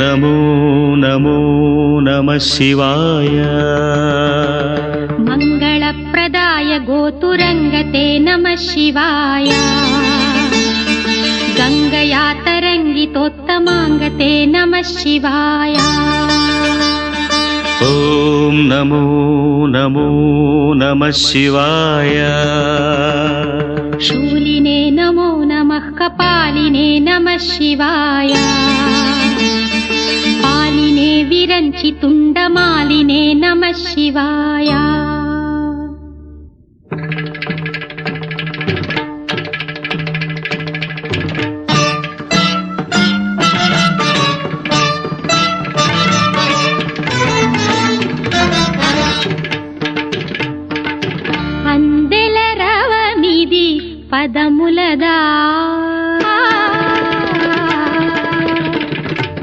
नमो नमो नमः शिवाय मङ्गलप्रदाय गोतुरङ्गते नमः शिवाय गङ्गया तरङ्गितोत्तमाङ्गते नमः शिवाय ॐ नमो नमो नमः शिवाय शूलिने नमो नमः कपालिने नमः शिवाय पालिने विरञ्चि तुण्डमालिने नमः शिवाय।